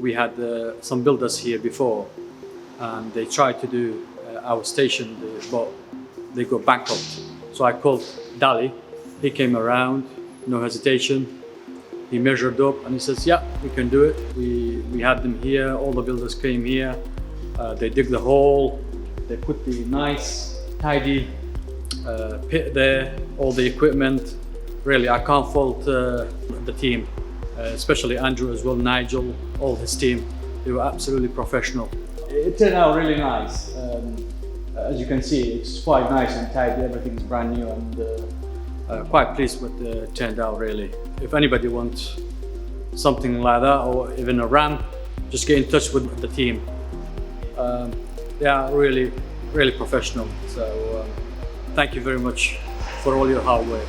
we had some builders here before, and they tried to do our station, but they got bankrupt. So I called Dali. He came around, no hesitation. He measured up and he says, yeah, we can do it. We had them here, all the builders came here. They dig the hole, they put the nice, tidy pit there, all the equipment. Really, I can't fault the team, especially Andrew as well, Nigel, all his team. They were absolutely professional. It turned out really nice. As you can see, it's quite nice and tidy, everything's brand new, and quite pleased with it turned out really. If anybody wants something like that, or even a ramp, just get in touch with the team. They are really, really professional. So thank you very much for all your hard work.